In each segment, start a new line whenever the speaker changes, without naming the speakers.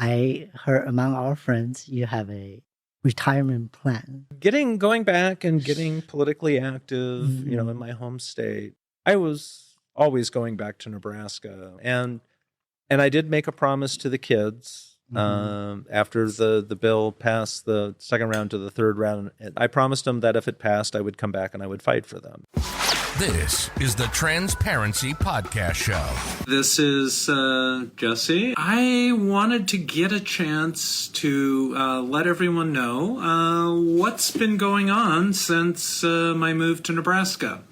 I heard among our friends you have a retirement plan.
Going back and getting politically active, in my home state, I was always going back to Nebraska. And I did make a promise to the kids after the bill passed the second round to the third round. I promised them that if it passed, I would come back and I would fight for them.
This is the Transparency Podcast Show.
This is Jessie. I wanted to get a chance to let everyone know what's been going on since my move to Nebraska.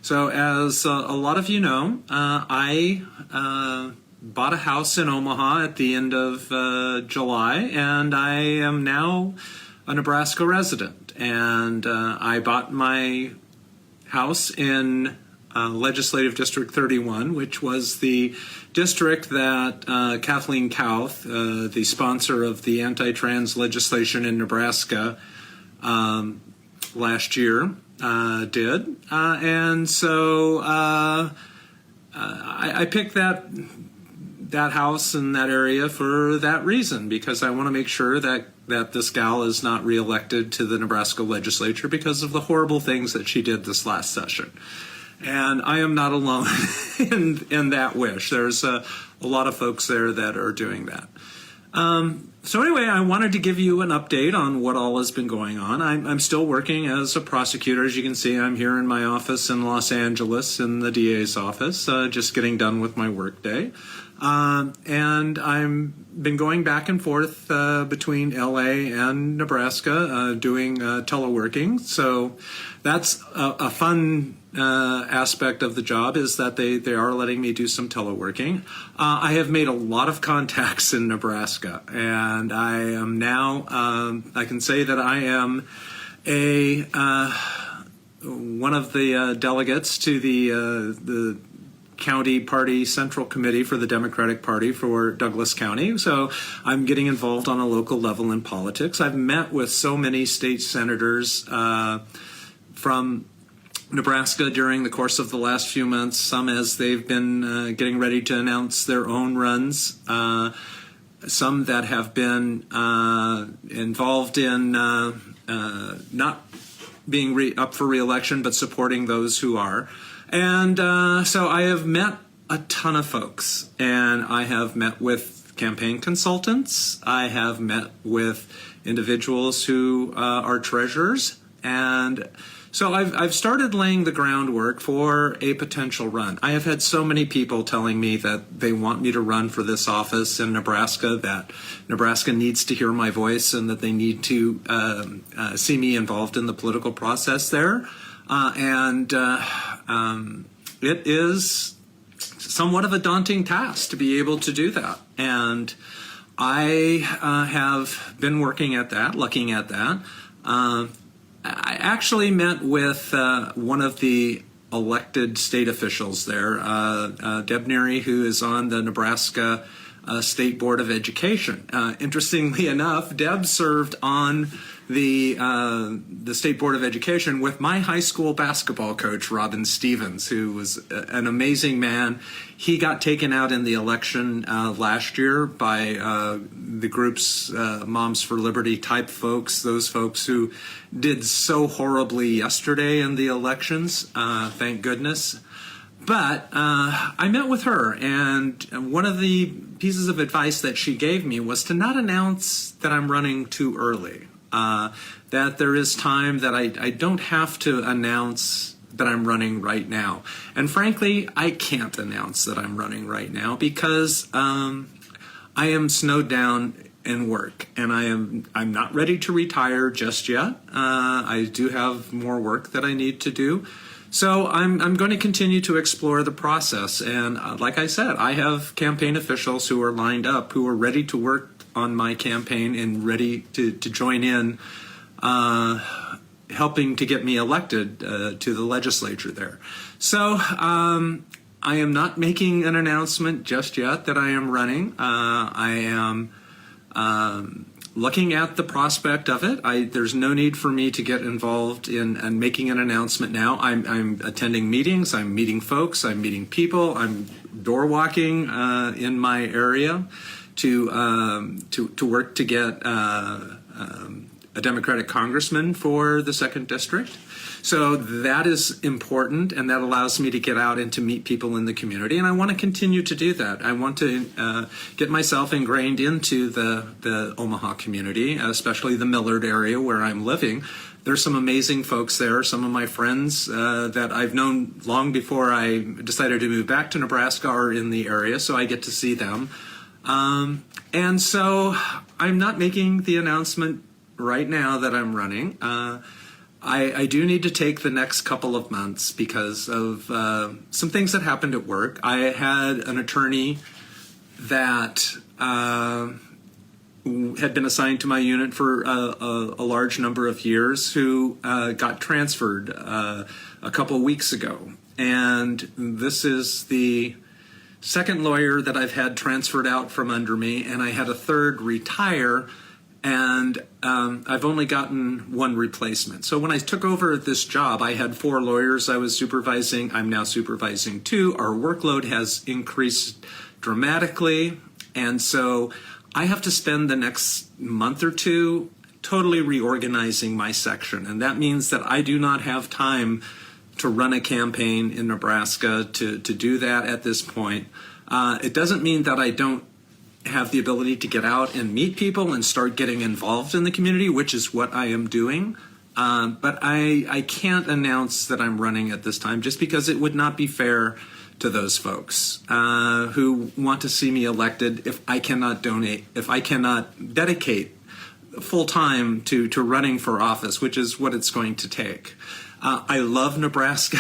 So as a lot of you know, I bought a house in Omaha at the end of July, and I am now a Nebraska resident. And I bought my house in Legislative District 31, which was the district that Kathleen Kauff, the sponsor of the anti-trans legislation in Nebraska last year, did. And so I picked that house in that area for that reason, because I want to make sure that this gal is not reelected to the Nebraska legislature because of the horrible things that she did this last session. And I am not alone in that wish. There's a lot of folks there that are doing that. So anyway, I wanted to give you an update on what all has been going on. I'm still working as a prosecutor. As you can see, I'm here in my office in Los Angeles in the DA's office, just getting done with my work day. And I've been going back and forth between LA and Nebraska doing teleworking. So that's a fun aspect of the job, is that they are letting me do some teleworking. I have made a lot of contacts in Nebraska, and I am now, I can say that I am one of the delegates to the county party central committee for the Democratic Party for Douglas County. So I'm getting involved on a local level in politics. I've met with so many state senators from Nebraska during the course of the last few months, some as they've been getting ready to announce their own runs, some that have been involved in not being up for re-election, but supporting those who are. And so I have met a ton of folks, and I have met with campaign consultants. I have met with individuals who are treasurers. And so I've started laying the groundwork for a potential run. I have had so many people telling me that they want me to run for this office in Nebraska, that Nebraska needs to hear my voice and that they need to see me involved in the political process there. It is somewhat of a daunting task to be able to do that. And I have been working at that, looking at that. I actually met with one of the elected state officials there, Deb Neary, who is on the Nebraska State Board of Education. Interestingly enough, Deb served on the State Board of Education with my high school basketball coach, Robin Stevens, who was an amazing man. He got taken out in the election last year by the groups, Moms for Liberty type folks, those folks who did so horribly yesterday in the elections, thank goodness. But I met with her, and one of the pieces of advice that she gave me was to not announce that I'm running too early. That there is time, that I don't have to announce that I'm running right now. And frankly, I can't announce that I'm running right now because I am snowed down in work, and I'm not ready to retire just yet. I do have more work that I need to do. So I'm going to continue to explore the process. And like I said, I have campaign officials who are lined up, who are ready to work on my campaign and ready to join in helping to get me elected to the legislature there. So I am not making an announcement just yet that I am running. I am looking at the prospect of it. There's no need for me to get involved in making an announcement now. I'm attending meetings. I'm meeting folks. I'm meeting people. I'm door walking in my area to work to get a Democratic congressman for the 2nd District. So that is important, and that allows me to get out and to meet people in the community, and I want to continue to do that. I want to get myself ingrained into the Omaha community, especially the Millard area where I'm living. There's some amazing folks there, some of my friends that I've known long before I decided to move back to Nebraska are in the area, so I get to see them. And so I'm not making the announcement right now that I'm running. I do need to take the next couple of months because of some things that happened at work. I had an attorney that had been assigned to my unit for a large number of years who got transferred a couple weeks ago. And this is the second lawyer that I've had transferred out from under me, and I had a third retire, and I've only gotten one replacement. So when I took over this job, I had 4 lawyers I was supervising. I'm now supervising 2. Our workload has increased dramatically, and so I have to spend the next month or 2 totally reorganizing my section, and that means that I do not have time to run a campaign in Nebraska to do that at this point. It doesn't mean that I don't have the ability to get out and meet people and start getting involved in the community, which is what I am doing. But I can't announce that I'm running at this time just because it would not be fair to those folks who want to see me elected if I cannot dedicate full time to running for office, which is what it's going to take. I love Nebraska.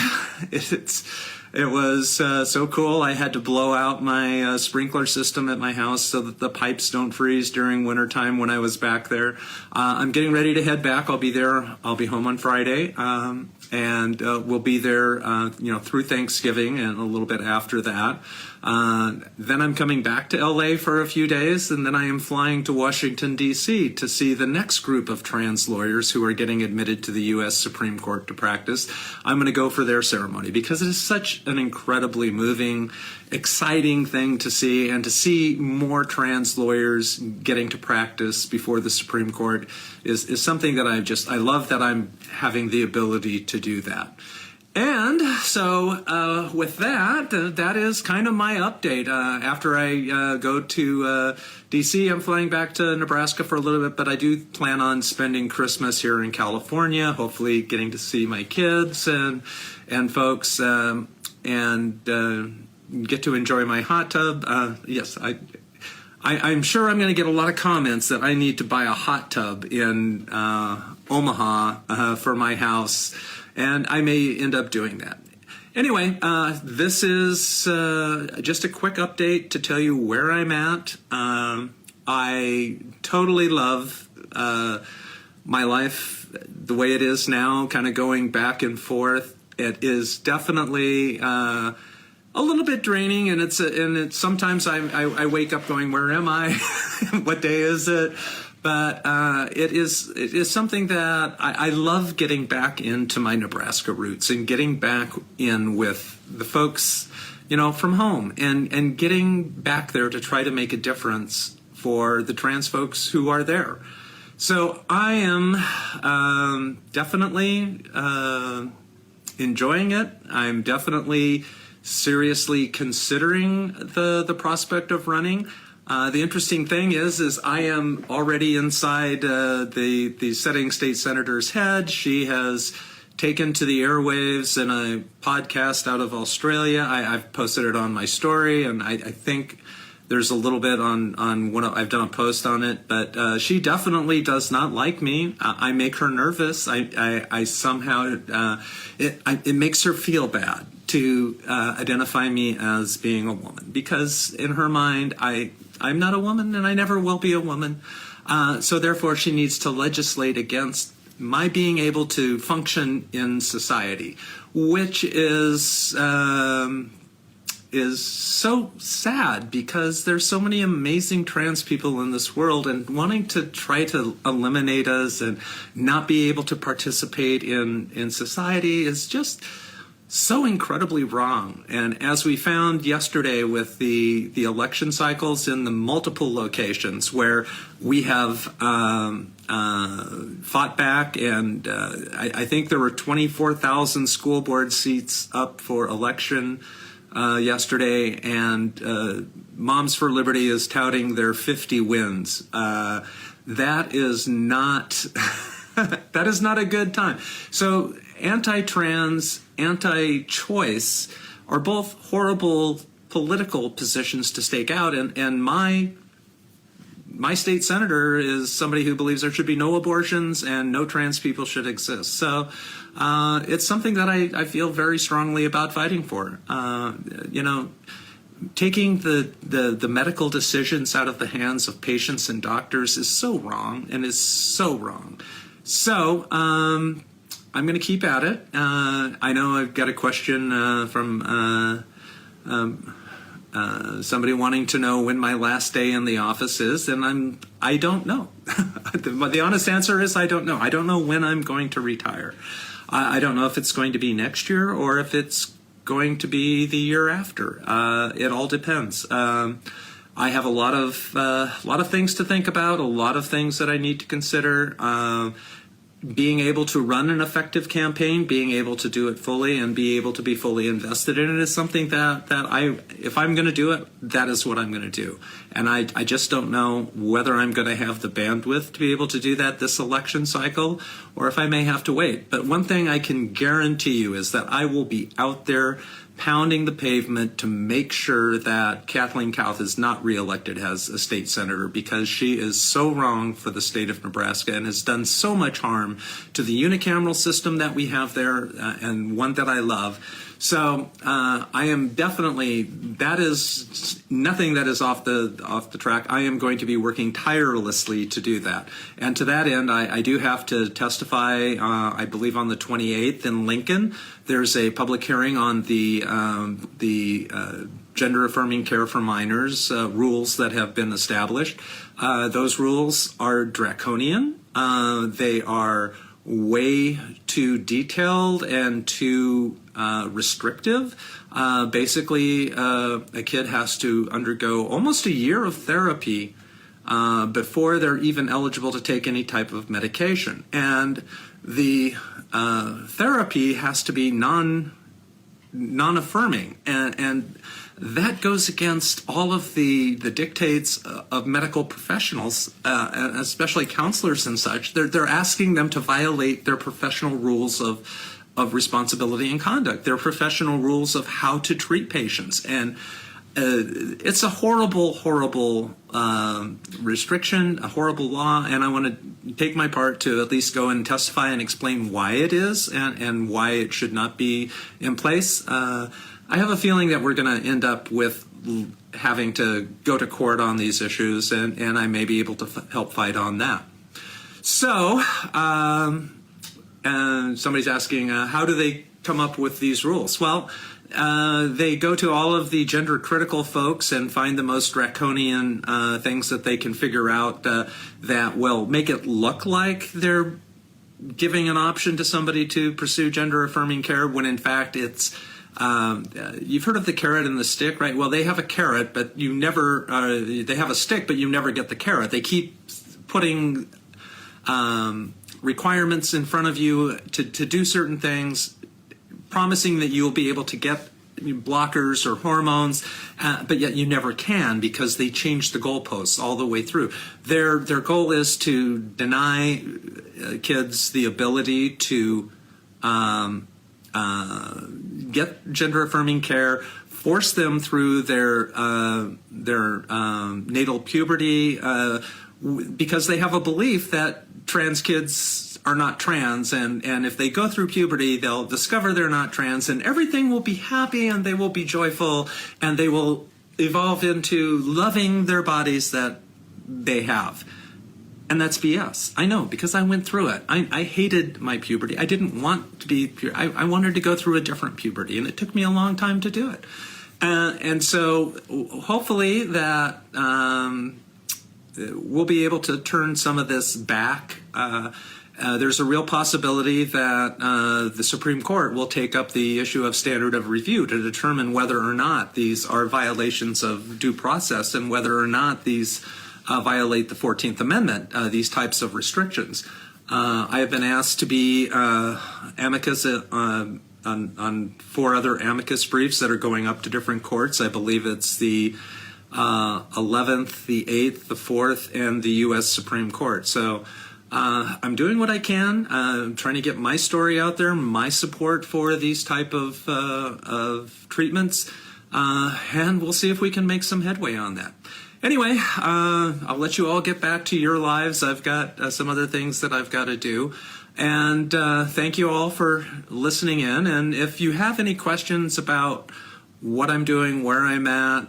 It was so cool. I had to blow out my sprinkler system at my house so that the pipes don't freeze during wintertime when I was back there. I'm getting ready to head back. I'll be there. I'll be home on Friday, and we'll be there, through Thanksgiving and a little bit after that. Then I'm coming back to LA for a few days, and then I am flying to Washington, D.C. to see the next group of trans lawyers who are getting admitted to the U.S. Supreme Court to practice. I'm going to go for their ceremony because it is such an incredibly moving, exciting thing to see, and to see more trans lawyers getting to practice before the Supreme Court is something that I love that I'm having the ability to do that. And so with that, that is kind of my update. After I go to D.C., I'm flying back to Nebraska for a little bit, but I do plan on spending Christmas here in California, hopefully getting to see my kids and folks and get to enjoy my hot tub. Yes, I'm sure I'm going to get a lot of comments that I need to buy a hot tub in Omaha for my house. And I may end up doing that. Anyway, this is just a quick update to tell you where I'm at. I totally love my life the way it is now, kind of going back and forth. It is definitely a little bit draining, and it's sometimes I wake up going, where am I? What day is it? But it is something that I love, getting back into my Nebraska roots and getting back in with the folks, from home, and getting back there to try to make a difference for the trans folks who are there. So I am definitely enjoying it. I'm definitely seriously considering the prospect of running. The interesting thing is I am already inside the sitting state senator's head. She has taken to the airwaves in a podcast out of Australia. I've posted it on my story, and I think there's a little bit on what I've done a post on it. But she definitely does not like me. I make her nervous. I somehow it makes her feel bad to identify me as being a woman, because in her mind I'm not a woman, and I never will be a woman. So therefore, she needs to legislate against my being able to function in society, which is so sad, because there's so many amazing trans people in this world, and wanting to try to eliminate us and not be able to participate in society is just so incredibly wrong. And as we found yesterday with the election cycles in the multiple locations where we have fought back, and I think there were 24,000 school board seats up for election yesterday, and Moms for Liberty is touting their 50 wins. That is not that is not a good time. So anti-trans, anti-choice are both horrible political positions to stake out, and my state senator is somebody who believes there should be no abortions and no trans people should exist. So it's something that I feel very strongly about fighting for. Taking the medical decisions out of the hands of patients and doctors is so wrong, and is so wrong. So I'm going to keep at it. I know I've got a question from somebody wanting to know when my last day in the office is, and I don't know. The honest answer is I don't know. I don't know when I'm going to retire. I don't know if it's going to be next year or if it's going to be the year after. It all depends. I have a lot of things to think about, a lot of things that I need to consider. Being able to run an effective campaign, being able to do it fully, and be able to be fully invested in it is something that if I'm going to do it, that is what I'm going to do. And I just don't know whether I'm going to have the bandwidth to be able to do that this election cycle, or if I may have to wait. But one thing I can guarantee you is that I will be out there pounding the pavement to make sure that Kathleen Kauff is not reelected as a state senator, because she is so wrong for the state of Nebraska and has done so much harm to the unicameral system that we have there, and one that I love. So I am definitely, that is nothing that is off the track. I am going to be working tirelessly to do that. And to that end, I do have to testify, I believe on the 28th in Lincoln. There's a public hearing on the gender-affirming care for minors rules that have been established. Those rules are draconian. They are way too detailed and too restrictive. Basically, a kid has to undergo almost a year of therapy before they're even eligible to take any type of medication. And the therapy has to be non-affirming. And that goes against all of the dictates of medical professionals, and especially counselors and such. They're asking them to violate their professional rules of responsibility and conduct, their professional rules of how to treat patients. And it's a horrible, horrible restriction, a horrible law, and I want to take my part to at least go and testify and explain why it is and why it should not be in place. I have a feeling that we're going to end up with having to go to court on these issues, and I may be able to help fight on that. So, and somebody's asking, how do they come up with these rules? Well, they go to all of the gender-critical folks and find the most draconian things that they can figure out that will make it look like they're giving an option to somebody to pursue gender-affirming care, when in fact it's you've heard of the carrot and the stick, right? Well, they have a carrot, but you never, they have a stick, but you never get the carrot. They keep putting requirements in front of you to do certain things, promising that you'll be able to get blockers or hormones, but yet you never can, because they change the goalposts all the way through. Their goal is to deny kids the ability to get gender-affirming care, force them through their natal puberty, because they have a belief that trans kids are not trans, and if they go through puberty, they'll discover they're not trans, and everything will be happy, and they will be joyful, and they will evolve into loving their bodies that they have. And that's BS. I know, because I went through it. I hated my puberty. I didn't want to be pure. I wanted to go through a different puberty, and it took me a long time to do it. And so hopefully that we'll be able to turn some of this back there's a real possibility that the Supreme Court will take up the issue of standard of review to determine whether or not these are violations of due process and whether or not these violate the 14th Amendment, these types of restrictions. I have been asked to be amicus on 4 other amicus briefs that are going up to different courts. I believe it's the 11th, the 8th, the 4th, and the U.S. Supreme Court. So I'm doing what I can. I'm trying to get my story out there, my support for these type of treatments, and we'll see if we can make some headway on that. Anyway, I'll let you all get back to your lives. I've got some other things that I've got to do. And thank you all for listening in. And if you have any questions about what I'm doing, where I'm at,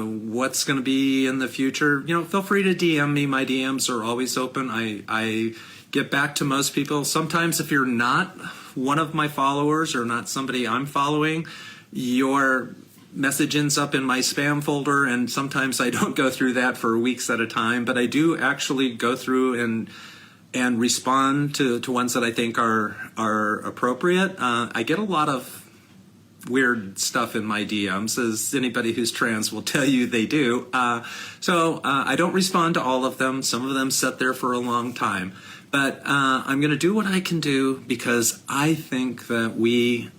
what's going to be in the future, feel free to DM me. My DMs are always open. I get back to most people. Sometimes if you're not one of my followers or not somebody I'm following, your message ends up in my spam folder, and sometimes I don't go through that for weeks at a time, but I do actually go through and respond to ones that I think are appropriate. I get a lot of weird stuff in my DMs, as anybody who's trans will tell you they do. So I don't respond to all of them. Some of them sit there for a long time. But I'm going to do what I can do, because I think that we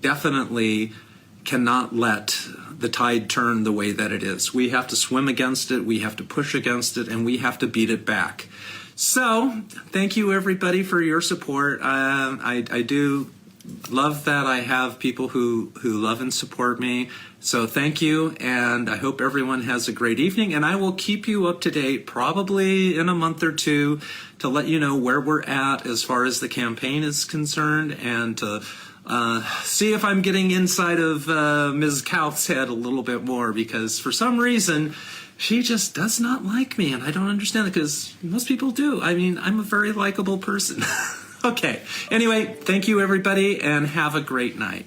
definitely cannot let the tide turn the way that it is. We have to swim against it, we have to push against it, and we have to beat it back. So thank you, everybody, for your support. I do love that I have people who love and support me. So thank you, and I hope everyone has a great evening, and I will keep you up to date probably in a month or two to let you know where we're at as far as the campaign is concerned, and to see if I'm getting inside of Ms. Kauff's head a little bit more, because for some reason she just does not like me, and I don't understand it, because most people do. I mean, I'm a very likable person. Okay. Anyway, thank you, everybody, and have a great night.